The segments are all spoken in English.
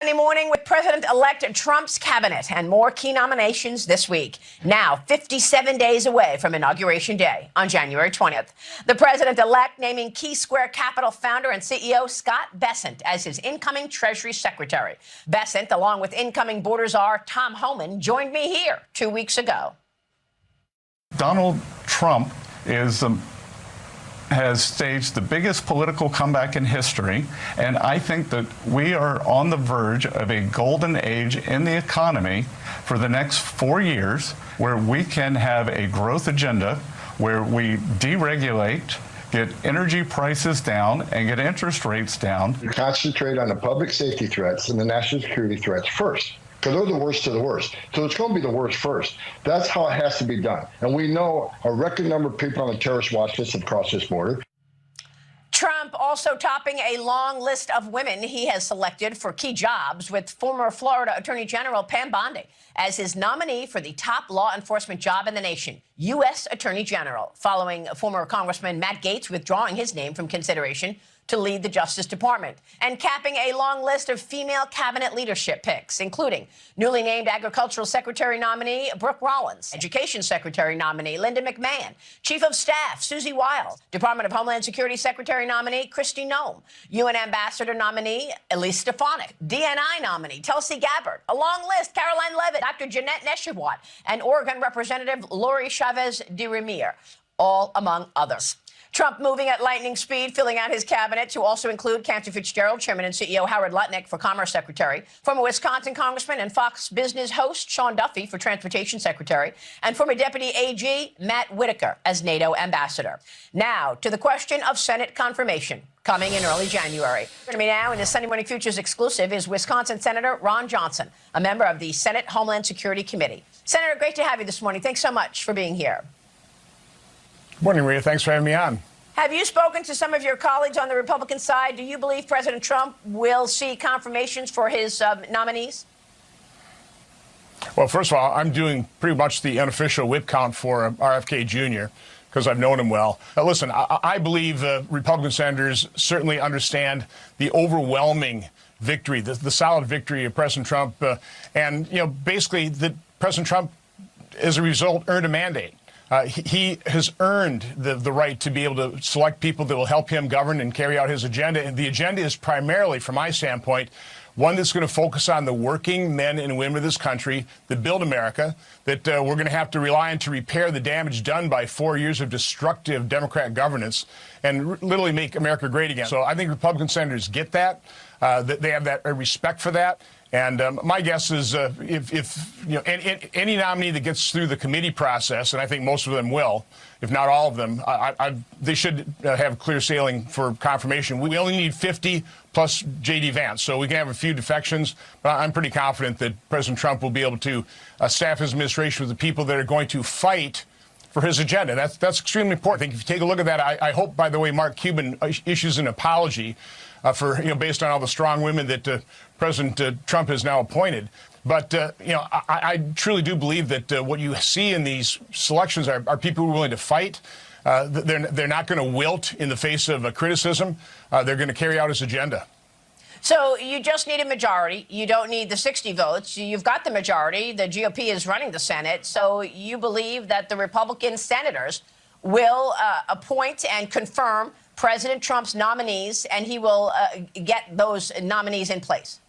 Monday morning with President-elect Trump's cabinet and more key nominations this week. Now, 57 days away from Inauguration Day on January 20th. The president-elect naming Key Square Capital founder and CEO Scott Bessent as his incoming Treasury Secretary. Bessent, along with incoming border czar Tom Homan, joined me here 2 weeks ago. Donald Trump has staged the biggest political comeback in history, and I think that we are on the verge of a golden age in the economy for the next 4 years, where we can have a growth agenda, where we deregulate, get energy prices down, and get interest rates down. You concentrate on the public safety threats and the national security threats first, because they're the worst of the worst. So it's going to be the worst first. That's how it has to be done. And we know a record number of people on the terrorist watch list have crossed this border. Trump also topping a long list of women he has selected for key jobs, with former Florida Attorney General Pam Bondi as his nominee for the top law enforcement job in the nation, U.S. Attorney General, following former Congressman Matt Gaetz withdrawing his name from consideration to lead the Justice Department, and capping a long list of female cabinet leadership picks, including newly named Agricultural Secretary nominee Brooke Rollins, Education Secretary nominee Linda McMahon, Chief of Staff Susie Wiles, Department of Homeland Security Secretary nominee Kristi Noem, UN Ambassador nominee Elise Stefanik, DNI nominee Tulsi Gabbard, a long list, Caroline Leavitt, Dr. Jeanette Neshawat, and Oregon Representative Lori Chavez de Remir, all among others. Trump moving at lightning speed, filling out his cabinet to also include Cantor Fitzgerald, Chairman and CEO Howard Lutnick for Commerce Secretary, former Wisconsin Congressman and Fox Business host Sean Duffy for Transportation Secretary, and former Deputy AG Matt Whitaker as NATO Ambassador. Now, to the question of Senate confirmation, coming in early January. Joining me now in the Sunday Morning Futures exclusive is Wisconsin Senator Ron Johnson, a member of the Senate Homeland Security Committee. Senator, great to have you this morning. Thanks so much for being here. Good morning, Maria. Thanks for having me on. Have you spoken to some of your colleagues on the Republican side? Do you believe President Trump will see confirmations for his nominees? Well, first of all, I'm doing pretty much the unofficial whip count for RFK Jr. because I've known him well. Listen, I believe Republican senators certainly understand the overwhelming victory, the solid victory of President Trump, and basically that President Trump, as a result, earned a mandate. He has earned the right to be able to select people that will help him govern and carry out his agenda. And the agenda is primarily, from my standpoint, one that's going to focus on the working men and women of this country that build America, that we're going to have to rely on to repair the damage done by 4 years of destructive Democrat governance and literally make America great again. So I think Republican senators get that. They have that respect for that. And my guess is if any nominee that gets through the committee process, and I think most of them will, if not all of them, they should have clear sailing for confirmation. We only need 50 plus J.D. Vance, so we can have a few defections. But I'm pretty confident that President Trump will be able to staff his administration with the people that are going to fight for his agenda. That's extremely important. I think if you take a look at that, I hope, by the way, Mark Cuban issues an apology for, based on all the strong women that President Trump has now appointed. But, I truly do believe that what you see in these selections are people who are willing to fight. They're not going to wilt in the face of criticism. They're going to carry out his agenda. So you just need a majority. You don't need the 60 votes. You've got the majority. The GOP is running the Senate. So you believe that the Republican senators will appoint and confirm President Trump's nominees, and he will get those nominees in place?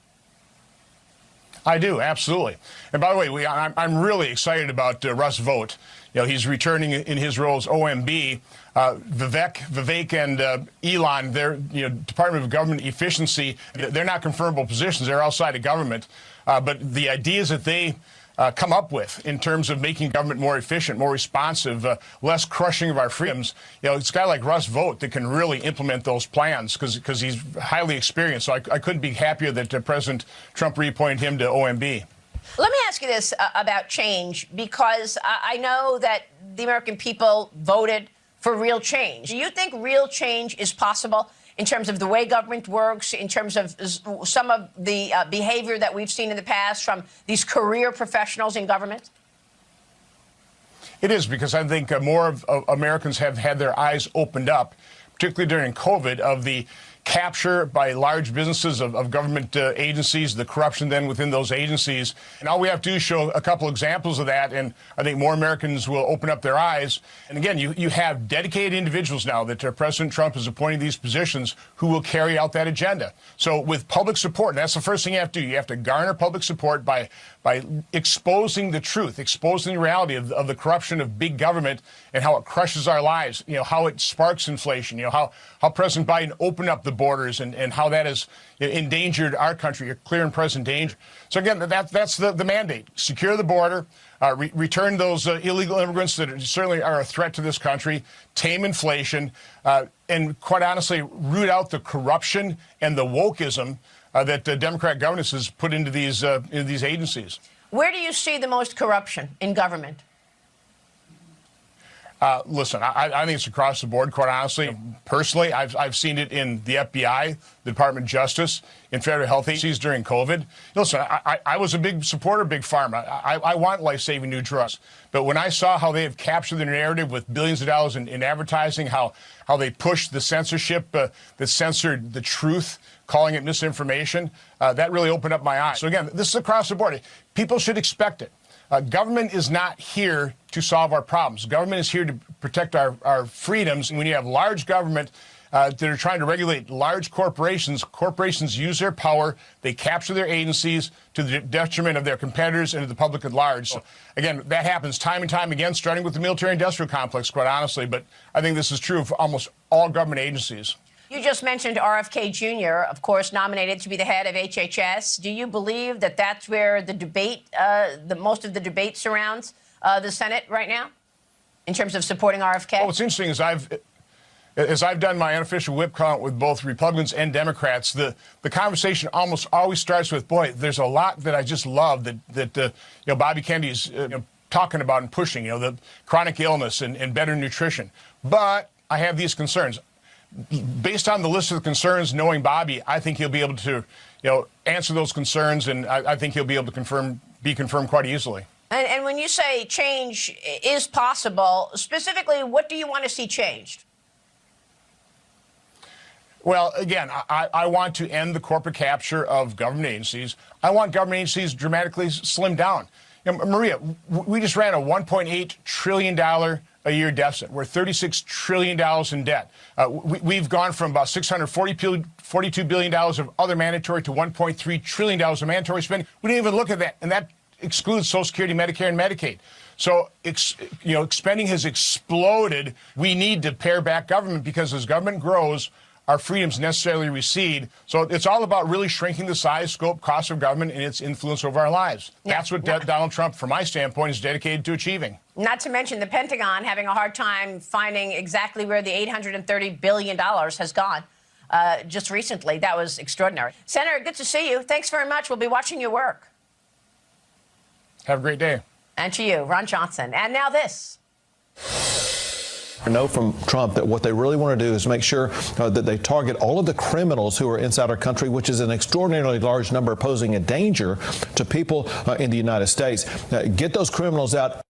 I do, absolutely. And by the way, I'm really excited about Russ Vought. He's returning in his role as OMB. Vivek and Elon, they're Department of Government Efficiency. They're not confirmable positions. They're outside of government. But the ideas that they come up with in terms of making government more efficient, more responsive, less crushing of our freedoms, it's a guy like Russ Vought that can really implement those plans because he's highly experienced. So I couldn't be happier that President Trump reappointed him to OMB. Let me ask you this about change, because I know that the American people voted for real change. Do you think real change is possible in terms of the way government works, in terms of some of the behavior that we've seen in the past from these career professionals in government? It is, because I think more of Americans have had their eyes opened up, particularly during COVID, of the capture by large businesses of government agencies, the corruption then within those agencies. And all we have to do is show a couple examples of that, and I think more Americans will open up their eyes. And again, you have dedicated individuals now that President Trump is appointing these positions who will carry out that agenda. So with public support, and that's the first thing you have to do, you have to garner public support by exposing the truth, exposing the reality of the corruption of big government and how it crushes our lives, how it sparks inflation, how President Biden opened up the borders and how that has endangered our country, a clear and present danger. So again, that's the mandate. Secure the border, return those illegal immigrants that certainly are a threat to this country, tame inflation, and quite honestly, root out the corruption and the wokeism that Democrat governance has put into these agencies. Where do you see the most corruption in government? Listen, I think it's across the board, quite honestly. Personally, I've seen it in the FBI, the Department of Justice, in federal health agencies during COVID. Listen, I was a big supporter of Big Pharma. I want life-saving new drugs. But when I saw how they have captured the narrative with billions of dollars in advertising, how they pushed the censorship that censored the truth, calling it misinformation, that really opened up my eyes. So again, this is across the board. People should expect it. Government is not here to solve our problems. Government is here to protect our freedoms. And when you have large government that are trying to regulate large corporations, corporations use their power, they capture their agencies to the detriment of their competitors and to the public at large. So, again, that happens time and time again, starting with the military-industrial complex, quite honestly. But I think this is true of almost all government agencies. You just mentioned RFK Jr., of course, nominated to be the head of HHS. Do you believe that that's where the debate, most of the debate surrounds the Senate right now, in terms of supporting RFK? Well, what's interesting is as I've done my unofficial whip count with both Republicans and Democrats, the conversation almost always starts with, boy, there's a lot that I just love that Bobby Kennedy's talking about and pushing, the chronic illness and better nutrition. But I have these concerns. Based on the list of concerns, knowing Bobby, I think he'll be able to, answer those concerns, and I think he'll be able to be confirmed quite easily. And when you say change is possible, specifically, what do you want to see changed? Well, again, I want to end the corporate capture of government agencies. I want government agencies dramatically slimmed down. Maria, we just ran a $1.8 trillion a year deficit. We're $36 trillion in debt. We've gone from about $642 billion of other mandatory to $1.3 trillion of mandatory spending. We didn't even look at that, and that excludes Social Security, Medicare, and Medicaid. So, spending has exploded. We need to pare back government because as government grows, our freedoms necessarily recede. So it's all about really shrinking the size, scope, cost of government and its influence over our lives. Yeah. That's what Donald Trump, from my standpoint, is dedicated to achieving. Not to mention the Pentagon having a hard time finding exactly where the $830 billion has gone just recently. That was extraordinary. Senator, good to see you. Thanks very much. We'll be watching your work. Have a great day. And to you, Ron Johnson. And now this. Know from Trump that what they really want to do is make sure that they target all of the criminals who are inside our country, which is an extraordinarily large number, posing a danger to people in the United States. Get those criminals out.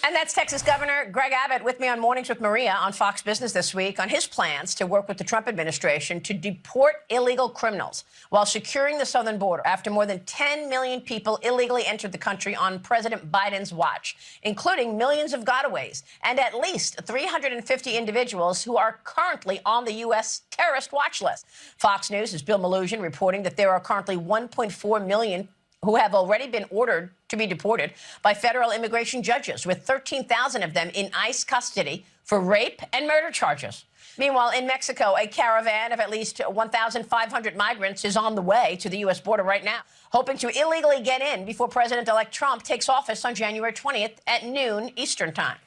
And that's Texas Governor Greg Abbott with me on Mornings with Maria on Fox Business this week on his plans to work with the Trump administration to deport illegal criminals while securing the southern border after more than 10 million people illegally entered the country on President Biden's watch, including millions of gotaways and at least 350 individuals who are currently on the U.S. terrorist watch list. Fox News' Bill Malugin reporting that there are currently 1.4 million who have already been ordered to be deported by federal immigration judges, with 13,000 of them in ICE custody for rape and murder charges. Meanwhile, in Mexico, a caravan of at least 1,500 migrants is on the way to the U.S. border right now, hoping to illegally get in before President-elect Trump takes office on January 20th at noon Eastern time.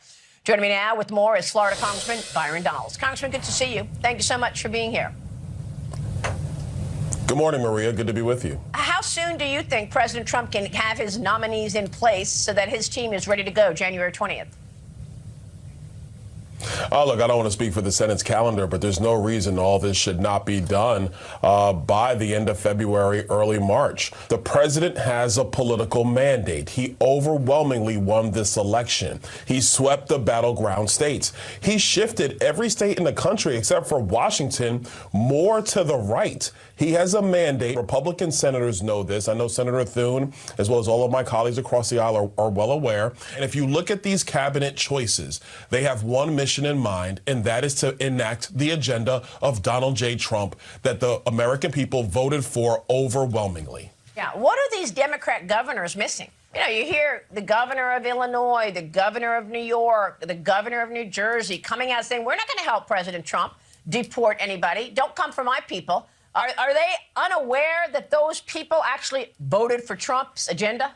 Joining me now with more is Florida Congressman Byron Donalds. Congressman, good to see you. Thank you so much for being here. Good morning, Maria. Good to be with you. How soon do you think President Trump can have his nominees in place so that his team is ready to go January 20th? Oh, look, I don't want to speak for the Senate's calendar, but there's no reason all this should not be done by the end of February, early March. The president has a political mandate. He overwhelmingly won this election. He swept the battleground states. He shifted every state in the country, except for Washington, more to the right. He has a mandate. Republican senators know this. I know Senator Thune, as well as all of my colleagues across the aisle, are well aware. And if you look at these cabinet choices, they have one mission in mind, and that is to enact the agenda of Donald J. Trump that the American people voted for overwhelmingly. Yeah, what are these Democrat governors missing? You know, you hear the governor of Illinois, the governor of New York, the governor of New Jersey coming out saying, we're not going to help President Trump deport anybody. Don't come for my people. Are they unaware that those people actually voted for Trump's agenda?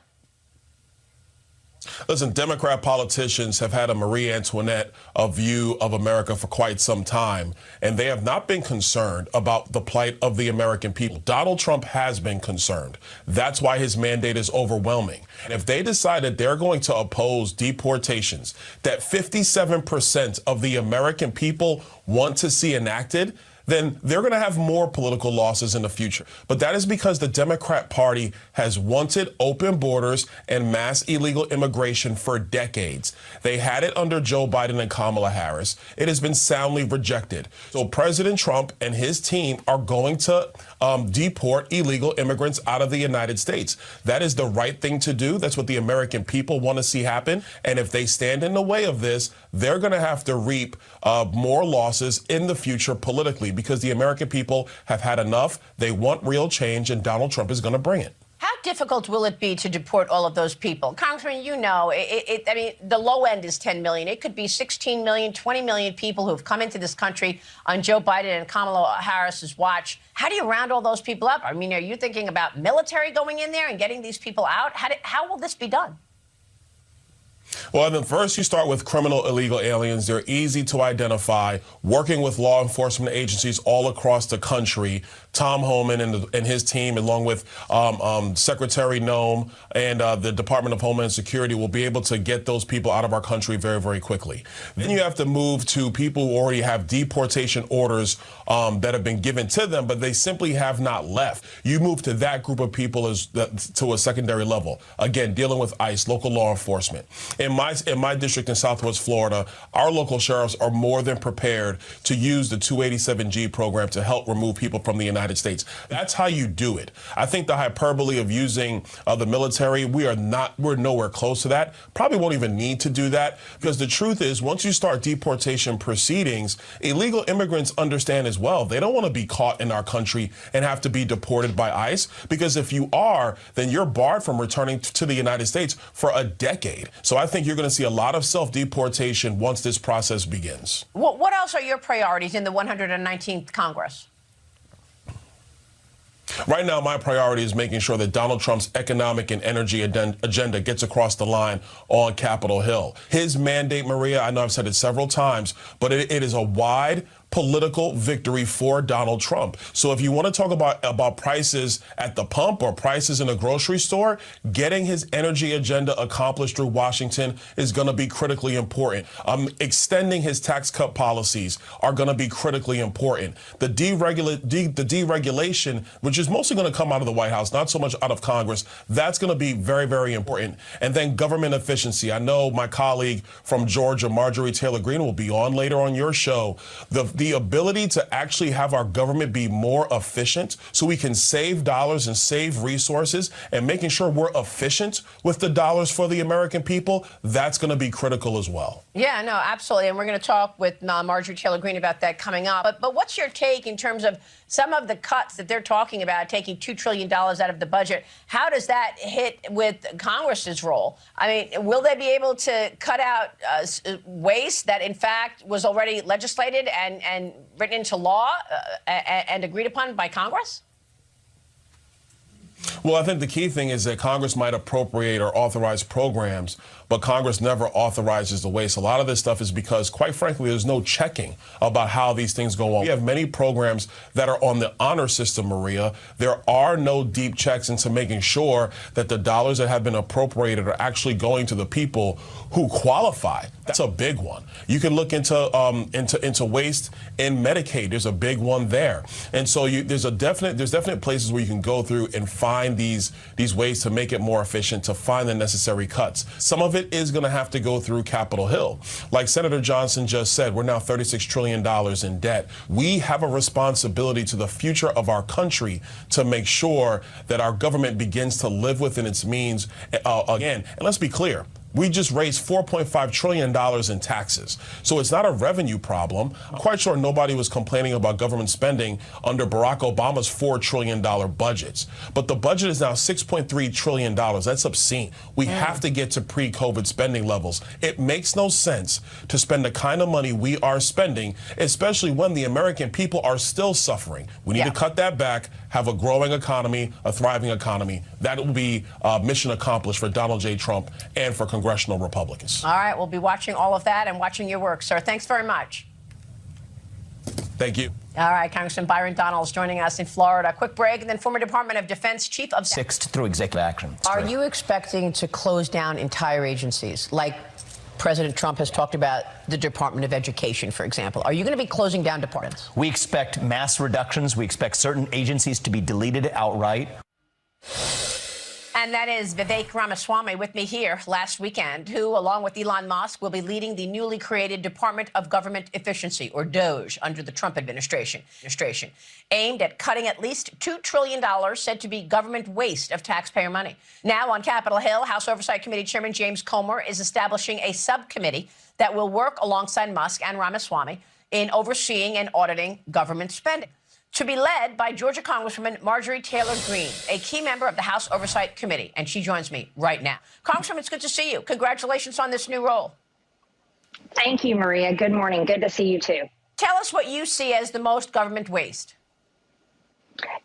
Listen, Democrat politicians have had a Marie Antoinette view of America for quite some time, and they have not been concerned about the plight of the American people. Donald Trump has been concerned. That's why his mandate is overwhelming. And if they decide that they're going to oppose deportations that 57% of the American people want to see enacted, then they're going to have more political losses in the future. But that is because the Democrat Party has wanted open borders and mass illegal immigration for decades. They had it under Joe Biden and Kamala Harris. It has been soundly rejected. So President Trump and his team are going to deport illegal immigrants out of the United States. That is the right thing to do. That's what the American people want to see happen. And if they stand in the way of this, they're going to have to reap more losses in the future politically, because the American people have had enough. They want real change, and Donald Trump is going to bring it. How difficult will it be to deport all of those people? Congressman, you know, I mean, the low end is 10 million. It could be 16 million, 20 million people who have come into this country on Joe Biden and Kamala Harris's watch. How do you round all those people up? I mean, are you thinking about military going in there and getting these people out? How will this be done? Well, then first you start with criminal illegal aliens. They're easy to identify, working with law enforcement agencies all across the country. Tom Homan and his team, along with Secretary Noem and the Department of Homeland Security, will be able to get those people out of our country very, very quickly. Then you have to move to people who already have deportation orders that have been given to them, but they simply have not left. You move to that group of people to a secondary level. Again, dealing with ICE, local law enforcement. In my district in Southwest Florida, our local sheriffs are more than prepared to use the 287G program to help remove people from the United States. That's how you do it. I think the hyperbole of using the military, we're nowhere close to that. Probably won't even need to do that, because the truth is, once you start deportation proceedings, illegal immigrants understand as well. They don't want to be caught in our country and have to be deported by ICE, because if you are, then you're barred from returning to the United States for a decade. So I think you're going to see a lot of self-deportation once this process begins. What else are your priorities in the 119th Congress? Right now, my priority is making sure that Donald Trump's economic and energy agenda gets across the line on Capitol Hill. His mandate, Maria, I know I've said it several times, but it is a wide political victory for Donald Trump. So if you want to talk about prices at the pump or prices in a grocery store, getting his energy agenda accomplished through Washington is going to be critically important. Extending his tax cut policies are going to be critically important. The deregulation, which is mostly going to come out of the White House, not so much out of Congress, that's going to be very, very important. And then government efficiency. I know my colleague from Georgia, Marjorie Taylor Greene, will be on later on your show. The ability to actually have our government be more efficient so we can save dollars and save resources, and making sure we're efficient with the dollars for the American people, that's going to be critical as well. Yeah, no, absolutely. And we're going to talk with Marjorie Taylor Greene about that coming up. But what's your take in terms of some of the cuts that they're talking about, taking $2 trillion out of the budget? How does that hit with Congress's role? I mean, will they be able to cut out waste that, in fact, was already legislated and written into law and agreed upon by Congress? Well, I think the key thing is that Congress might appropriate or authorize programs but Congress never authorizes the waste. A lot of this stuff is because, quite frankly, there's no checking about how these things go on. We have many programs that are on the honor system, Maria. There are no deep checks into making sure that the dollars that have been appropriated are actually going to the people who qualify. That's a big one. You can look into waste in Medicaid. There's a big one there, and so there's definite places where you can go through and find these ways to make it more efficient, to find the necessary cuts. Some of it is going to have to go through Capitol Hill. Like Senator Johnson just said, we're now $36 trillion in debt. We have a responsibility to the future of our country to make sure that our government begins to live within its means again. And let's be clear. We just raised $4.5 trillion in taxes. So it's not a revenue problem. I'm quite sure nobody was complaining about government spending under Barack Obama's $4 trillion budgets. But the budget is now $6.3 trillion. That's obscene. We have to get to pre-COVID spending levels. It makes no sense to spend the kind of money we are spending, especially when the American people are still suffering. We need to cut that back, have a growing economy, a thriving economy. That will be mission accomplished for Donald J. Trump and for congressional Republicans. All right, we'll be watching all of that and watching your work, sir. Thanks very much. Thank you. All right, Congressman Byron Donalds joining us in Florida. Quick break, and then former Department of Defense Chief of Staff. Through executive action. Are you expecting to close down entire agencies, like President Trump has talked about the Department of Education, for example? Are you going to be closing down departments? We expect mass reductions. We expect certain agencies to be deleted outright. And that is Vivek Ramaswamy with me here last weekend, who, along with Elon Musk, will be leading the newly created Department of Government Efficiency, or DOGE, under the Trump administration, aimed at cutting at least $2 trillion said to be government waste of taxpayer money. Now on Capitol Hill, House Oversight Committee Chairman James Comer is establishing a subcommittee that will work alongside Musk and Ramaswamy in overseeing and auditing government spending, to be led by Georgia Congresswoman Marjorie Taylor Greene, a key member of the House Oversight Committee, and she joins me right now. Congresswoman, it's good to see you. Congratulations on this new role. Thank you, Maria. Good morning. Good to see you, too. Tell us what you see as the most government waste.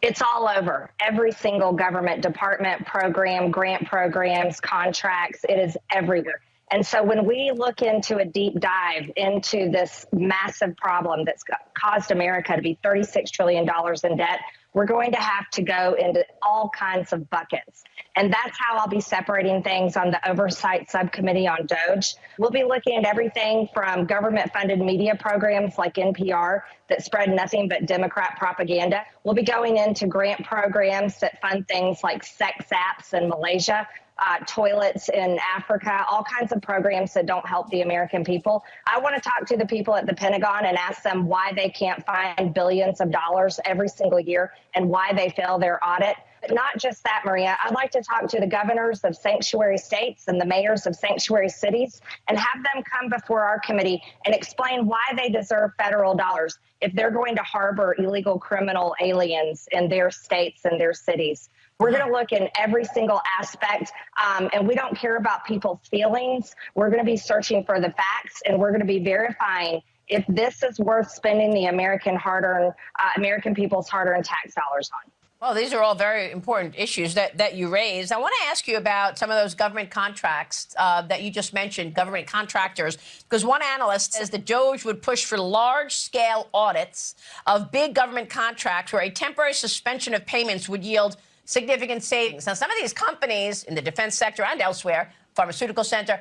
It's all over. Every single government department, program, grant programs, contracts, it is everywhere. And so when we look into a deep dive into this massive problem that's caused America to be $36 trillion in debt, we're going to have to go into all kinds of buckets. And that's how I'll be separating things on the Oversight Subcommittee on DOGE. We'll be looking at everything from government-funded media programs like NPR that spread nothing but Democrat propaganda. We'll be going into grant programs that fund things like sex apps in Malaysia, toilets in Africa, all kinds of programs that don't help the American people. I want to talk to the people at the Pentagon and ask them why they can't find billions of dollars every single year and why they fail their audit. But not just that, Maria. I'd like to talk to the governors of sanctuary states and the mayors of sanctuary cities and have them come before our committee and explain why they deserve federal dollars if they're going to harbor illegal criminal aliens in their states and their cities. We're going to look in every single aspect, and we don't care about people's feelings. We're going to be searching for the facts, and we're going to be verifying if this is worth spending the American people's hard-earned tax dollars on. Well, these are all very important issues that you raised. I want to ask you about some of those government contracts that you just mentioned, government contractors, because one analyst says that DOGE would push for large-scale audits of big government contracts where a temporary suspension of payments would yield significant savings. Now, some of these companies in the defense sector and elsewhere, pharmaceutical sector,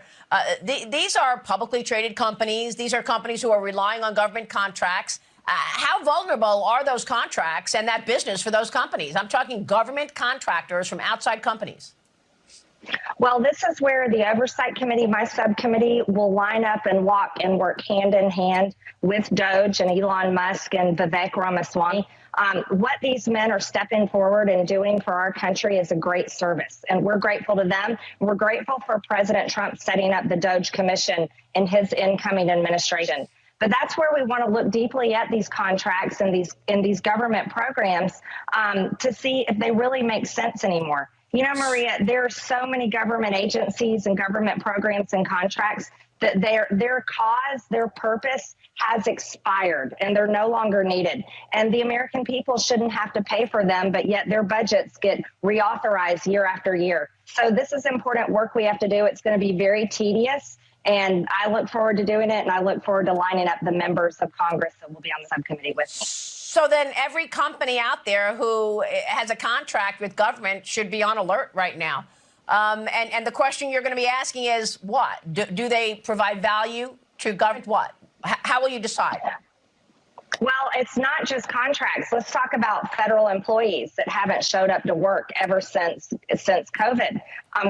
these are publicly traded companies. These are companies who are relying on government contracts. How vulnerable are those contracts and that business for those companies? I'm talking government contractors from outside companies. Well, this is where the Oversight Committee, my subcommittee, will line up and walk and work hand in hand with DOGE and Elon Musk and Vivek Ramaswamy. What these men are stepping forward and doing for our country is a great service, and we're grateful to them. We're grateful for President Trump setting up the DOGE Commission in his incoming administration. But that's where we want to look deeply at these contracts and these government programs to see if they really make sense anymore. You know, Maria, there are so many government agencies and government programs and contracts that their cause, their purpose has expired and they're no longer needed. And the American people shouldn't have to pay for them, but yet their budgets get reauthorized year after year. So this is important work we have to do. It's going to be very tedious. And I look forward to doing it, and I look forward to lining up the members of Congress that will be on the subcommittee with me. So then every company out there who has a contract with government should be on alert right now. And the question you're going to be asking is what? Do they provide value to government? What? How will you decide? Well, it's not just contracts. Let's talk about federal employees that haven't showed up to work ever since COVID.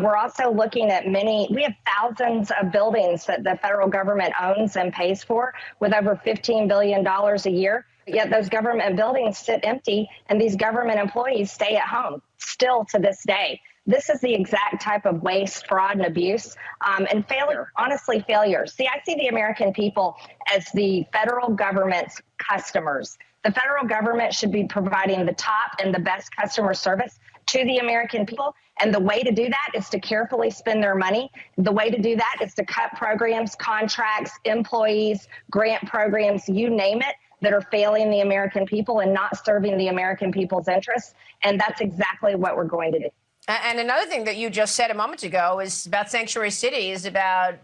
We're also looking at we have thousands of buildings that the federal government owns and pays for with over $15 billion a year. Yet those government buildings sit empty and these government employees stay at home still to this day. This is the exact type of waste, fraud, and abuse, and failure, honestly, failure. See, I see the American people as the federal government's customers. The federal government should be providing the top and the best customer service to the American people. And the way to do that is to carefully spend their money. The way to do that is to cut programs, contracts, employees, grant programs, you name it, that are failing the American people and not serving the American people's interests. And that's exactly what we're going to do. And another thing that you just said a moment ago is about sanctuary cities, about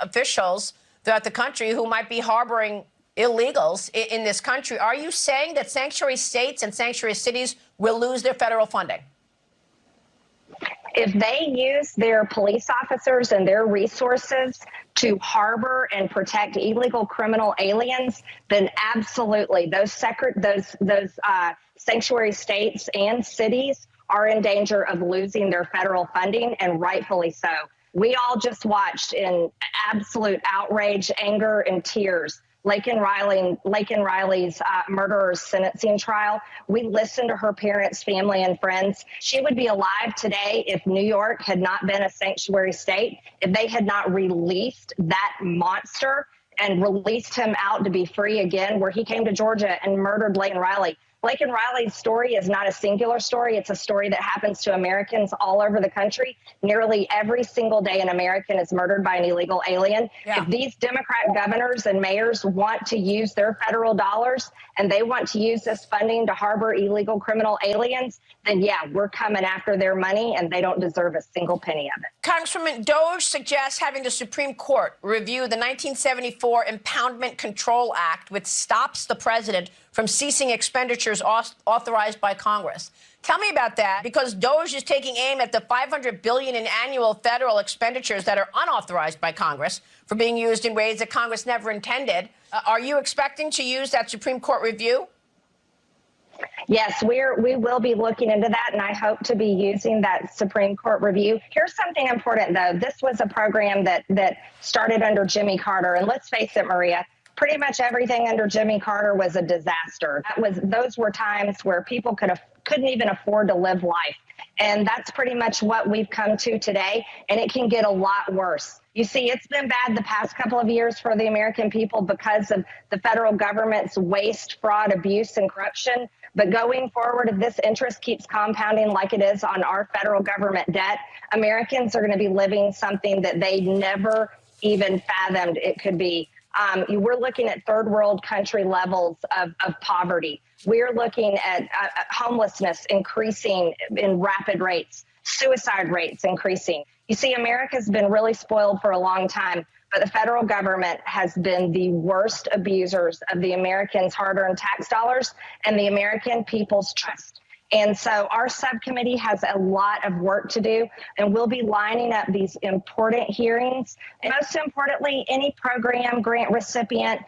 officials throughout the country who might be harboring illegals in this country. Are you saying that sanctuary states and sanctuary cities will lose their federal funding? If they use their police officers and their resources to harbor and protect illegal criminal aliens, then absolutely those sanctuary states and cities are in danger of losing their federal funding, and rightfully so. We all just watched in absolute outrage, anger, and tears Laken Riley's murderer's sentencing trial. We listened to her parents, family, and friends. She would be alive today if New York had not been a sanctuary state, if they had not released that monster and released him out to be free again, where he came to Georgia and murdered Laken Riley. Laken Riley's story is not a singular story. It's a story that happens to Americans all over the country. Nearly every single day an American is murdered by an illegal alien. Yeah. If these Democrat governors and mayors want to use their federal dollars and they want to use this funding to harbor illegal criminal aliens, then yeah, we're coming after their money and they don't deserve a single penny of it. Congresswoman, DOJ suggests having the Supreme Court review the 1974 Impoundment Control Act, which stops the president from ceasing expenditures authorized by Congress. Tell me about that, because DOJ is taking aim at the $500 billion in annual federal expenditures that are unauthorized by Congress for being used in ways that Congress never intended. Are you expecting to use that Supreme Court review? Yes, we will be looking into that, and I hope to be using that Supreme Court review. Here's something important, though. This was a program that started under Jimmy Carter, and let's face it, Maria, pretty much everything under Jimmy Carter was a disaster. Those were times where people couldn't even afford to live life. And that's pretty much what we've come to today, and it can get a lot worse. You see, it's been bad the past couple of years for the American people because of the federal government's waste, fraud, abuse, and corruption. But going forward, if this interest keeps compounding like it is on our federal government debt, Americans are going to be living something that they never even fathomed it could be. We're looking at third world country levels of poverty. We're looking at homelessness increasing in rapid rates, suicide rates increasing. You see, America's been really spoiled for a long time, but the federal government has been the worst abusers of the Americans' hard-earned tax dollars and the American people's trust. And so our subcommittee has a lot of work to do, and we'll be lining up these important hearings. And most importantly, any program, grant recipient,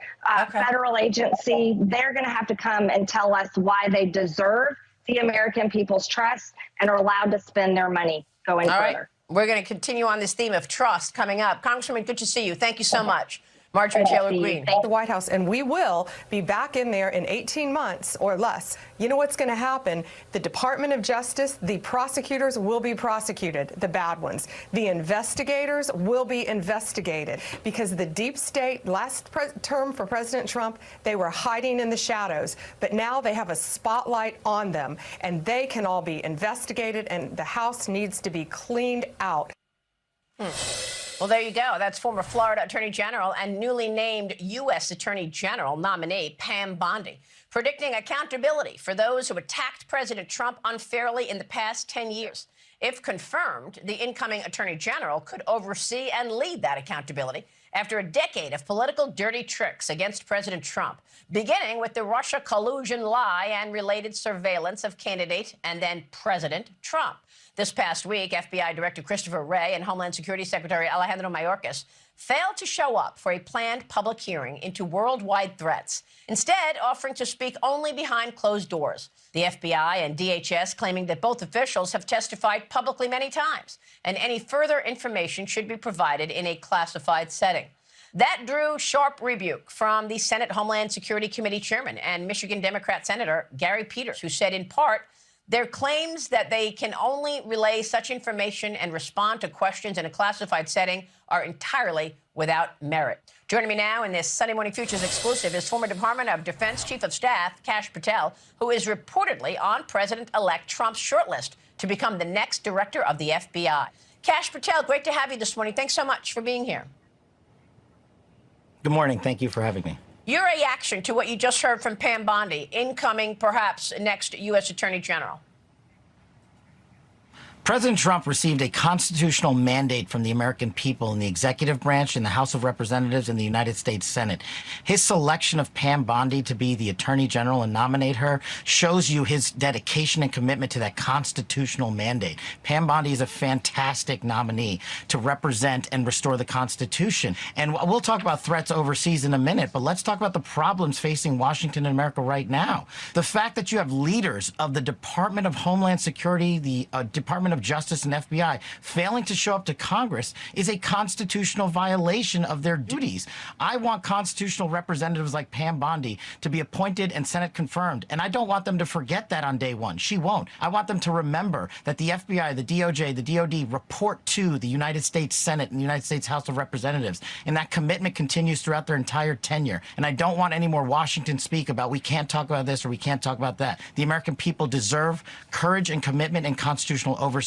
federal agency, they're going to have to come and tell us why they deserve the American people's trust and are allowed to spend their money going further. Right. We're going to continue on this theme of trust coming up. Congresswoman, good to see you. Thank you so much. Marjorie Taylor Greene. The White House, and we will be back in there in 18 months or less. You know what's going to happen? The Department of Justice, the prosecutors will be prosecuted, the bad ones. The investigators will be investigated because the deep state, last term for President Trump, they were hiding in the shadows. But now they have a spotlight on them, and they can all be investigated, and the House needs to be cleaned out. Well, there you go. That's former Florida Attorney General and newly named U.S. Attorney General nominee Pam Bondi, predicting accountability for those who attacked President Trump unfairly in the past 10 years. If confirmed, the incoming Attorney General could oversee and lead that accountability after a decade of political dirty tricks against President Trump, beginning with the Russia collusion lie and related surveillance of candidate and then President Trump. This past week, FBI Director Christopher Wray and Homeland Security Secretary Alejandro Mayorkas failed to show up for a planned public hearing into worldwide threats, instead offering to speak only behind closed doors. The FBI and DHS claiming that both officials have testified publicly many times, and any further information should be provided in a classified setting. That drew sharp rebuke from the Senate Homeland Security Committee chairman and Michigan Democrat Senator Gary Peters, who said in part, their claims that they can only relay such information and respond to questions in a classified setting are entirely without merit. Joining me now in this Sunday Morning Futures exclusive is former Department of Defense Chief of Staff Kash Patel, who is reportedly on President-elect Trump's shortlist to become the next director of the FBI. Kash Patel, great to have you this morning. Thanks so much for being here. Good morning. Thank you for having me. Your reaction to what you just heard from Pam Bondi, incoming, perhaps, next U.S. Attorney General? President Trump received a constitutional mandate from the American people in the executive branch, in the House of Representatives, and the United States Senate. His selection of Pam Bondi to be the Attorney General and nominate her shows you his dedication and commitment to that constitutional mandate. Pam Bondi is a fantastic nominee to represent and restore the Constitution. And we'll talk about threats overseas in a minute, but let's talk about the problems facing Washington and America right now. The fact that you have leaders of the Department of Homeland Security, the Department of Justice and FBI failing to show up to Congress is a constitutional violation of their duties. I want constitutional representatives like Pam Bondi to be appointed and Senate confirmed, and I don't want them to forget that on day one. She won't. I want them to remember that the FBI, the DOJ, the DOD report to the United States Senate and the United States House of Representatives, and that commitment continues throughout their entire tenure. And I don't want any more Washington speak about we can't talk about this or we can't talk about that. The American people deserve courage and commitment and constitutional oversight.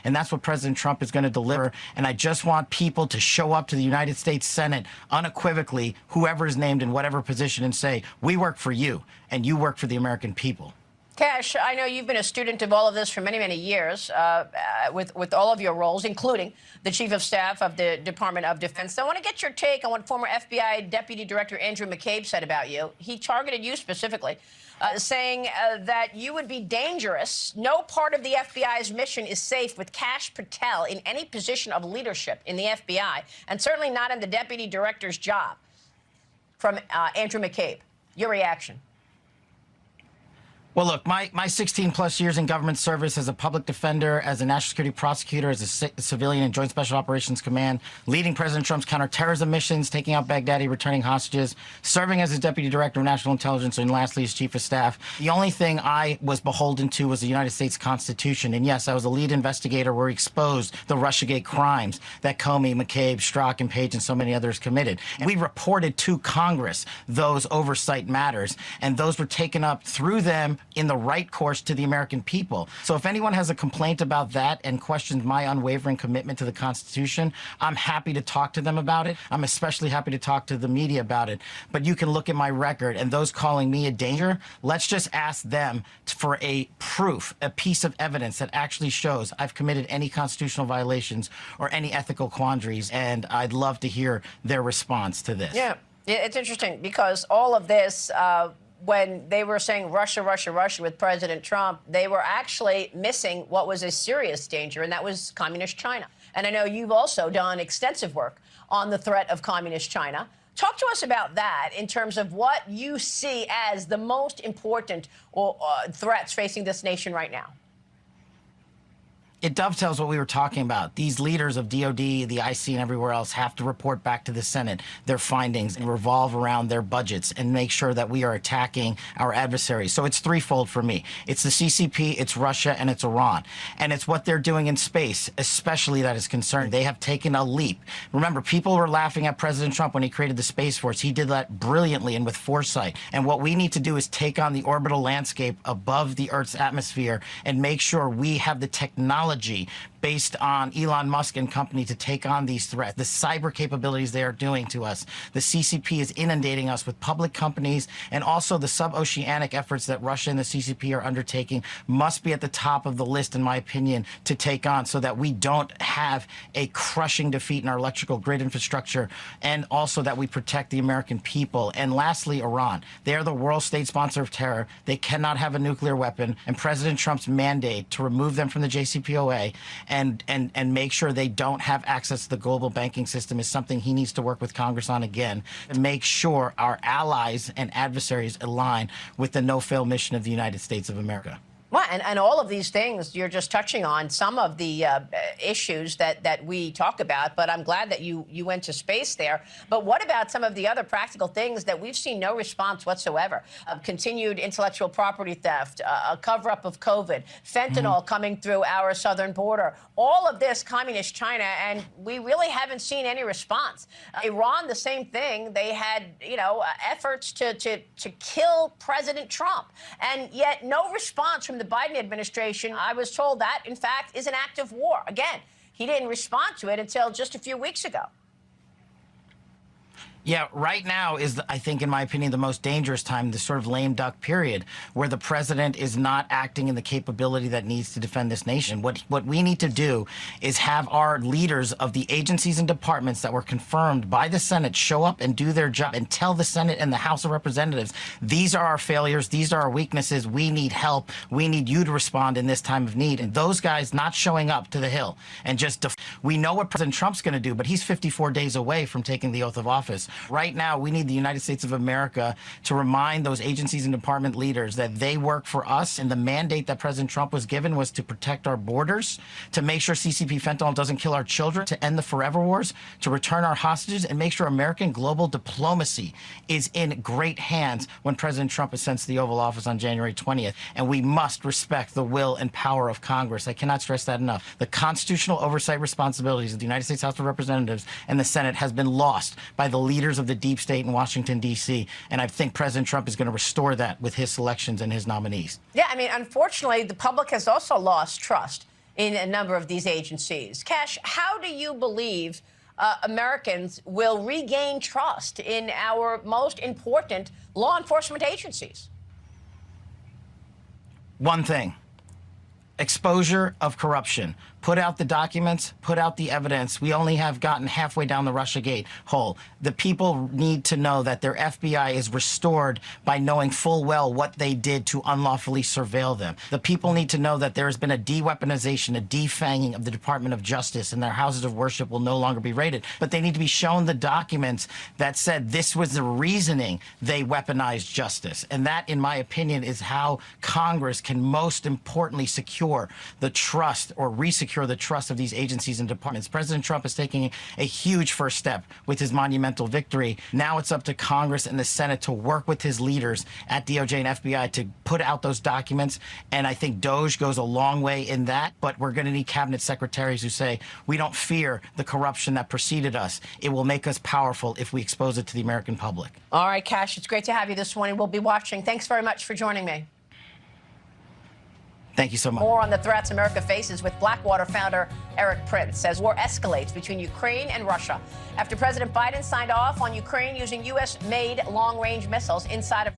And that's what President Trump is going to deliver. And I just want people to show up to the United States Senate unequivocally, whoever is named in whatever position, and say, we work for you and you work for the American people. Kash, I know you've been a student of all of this for many, many years, with all of your roles, including the Chief of Staff of the Department of Defense. So I want to get your take on what former FBI Deputy Director Andrew McCabe said about you. He targeted you specifically, saying that you would be dangerous. No part of the FBI's mission is safe with Kash Patel in any position of leadership in the FBI, and certainly not in the Deputy Director's job. From Andrew McCabe. Your reaction? Well, look, my 16-plus years in government service as a public defender, as a national security prosecutor, as a civilian in Joint Special Operations Command, leading President Trump's counterterrorism missions, taking out Baghdadi, returning hostages, serving as his Deputy Director of National Intelligence, and lastly, as Chief of Staff. The only thing I was beholden to was the United States Constitution. And yes, I was a lead investigator where we exposed the Russiagate crimes that Comey, McCabe, Strzok, and Page, and so many others committed. And we reported to Congress those oversight matters, and those were taken up through them in the right course to the American people. So if anyone has a complaint about that and questions my unwavering commitment to the Constitution, I'm happy to talk to them about it. I'm especially happy to talk to the media about it. But you can look at my record, and those calling me a danger, let's just ask them for a proof, a piece of evidence that actually shows I've committed any constitutional violations or any ethical quandaries, and I'd love to hear their response to this. Yeah, it's interesting because all of this, when they were saying Russia, Russia, Russia with President Trump, they were actually missing what was a serious danger, and that was communist China. And I know you've also done extensive work on the threat of communist China. Talk to us about that in terms of what you see as the most important threats facing this nation right now. It dovetails what we were talking about. These leaders of DOD, the IC, and everywhere else have to report back to the Senate their findings and revolve around their budgets and make sure that we are attacking our adversaries. So it's threefold for me. It's the CCP, it's Russia, and it's Iran. And it's what they're doing in space, especially that is concerned. They have taken a leap. Remember, people were laughing at President Trump when he created the Space Force. He did that brilliantly and with foresight. And what we need to do is take on the orbital landscape above the Earth's atmosphere and make sure we have the technology based on Elon Musk and company to take on these threats. The cyber capabilities they are doing to us. The CCP is inundating us with public companies, and also the sub-oceanic efforts that Russia and the CCP are undertaking must be at the top of the list, in my opinion, to take on so that we don't have a crushing defeat in our electrical grid infrastructure, and also that we protect the American people. And lastly, Iran. They are the world state sponsor of terror. They cannot have a nuclear weapon, and President Trump's mandate to remove them from the JCPOA and make sure they don't have access to the global banking system is something he needs to work with Congress on again, and make sure our allies and adversaries align with the no-fail mission of the United States of America. Well, and all of these things, you're just touching on some of the issues that we talk about, but I'm glad that you went to space there. But what about some of the other practical things that we've seen no response whatsoever? Continued intellectual property theft, a cover-up of COVID, fentanyl coming through our southern border, all of this, communist China, and we really haven't seen any response. Iran, the same thing. They had, efforts to kill President Trump, and yet no response from the Biden administration. I was told that, in fact, is an act of war. Again, he didn't respond to it until just a few weeks ago. Yeah, right now is, I think, in my opinion, the most dangerous time, this sort of lame duck period, where the president is not acting in the capability that needs to defend this nation. What we need to do is have our leaders of the agencies and departments that were confirmed by the Senate show up and do their job and tell the Senate and the House of Representatives, these are our failures, these are our weaknesses, we need help, we need you to respond in this time of need. And those guys not showing up to the Hill and just, we know what President Trump's going to do, but he's 54 days away from taking the oath of office. Right now, we need the United States of America to remind those agencies and department leaders that they work for us, and the mandate that President Trump was given was to protect our borders, to make sure CCP fentanyl doesn't kill our children, to end the forever wars, to return our hostages, and make sure American global diplomacy is in great hands when President Trump ascends to the Oval Office on January 20th. And we must respect the will and power of Congress. I cannot stress that enough. The constitutional oversight responsibilities of the United States House of Representatives and the Senate has been lost by the leaders of the deep state in Washington, D.C., and I think President Trump is going to restore that with his selections and his nominees. Yeah, I mean, unfortunately, the public has also lost trust in a number of these agencies. Cash, how do you believe Americans will regain trust in our most important law enforcement agencies? One thing: exposure of corruption. Put out the documents, put out the evidence. We only have gotten halfway down the Russiagate hole. The people need to know that their FBI is restored by knowing full well what they did to unlawfully surveil them. The people need to know that there has been a de-weaponization, a defanging of the Department of Justice, and their houses of worship will no longer be raided. But they need to be shown the documents that said this was the reasoning they weaponized justice. And that, in my opinion, is how Congress can most importantly secure the trust, or resecure the trust, of these agencies and departments. President Trump is taking a huge first step with his monumental victory. Now it's up to Congress and the Senate to work with his leaders at DOJ and FBI to put out those documents. And I think DOJ goes a long way in that, but we're going to need cabinet secretaries who say, we don't fear the corruption that preceded us. It will make us powerful if we expose it to the American public. All right, Cash, it's great to have you this morning. We'll be watching. Thanks very much for joining me. Thank you so much. More on the threats America faces with Blackwater founder Eric Prince as war escalates between Ukraine and Russia after President Biden signed off on Ukraine using U.S.-made long-range missiles inside of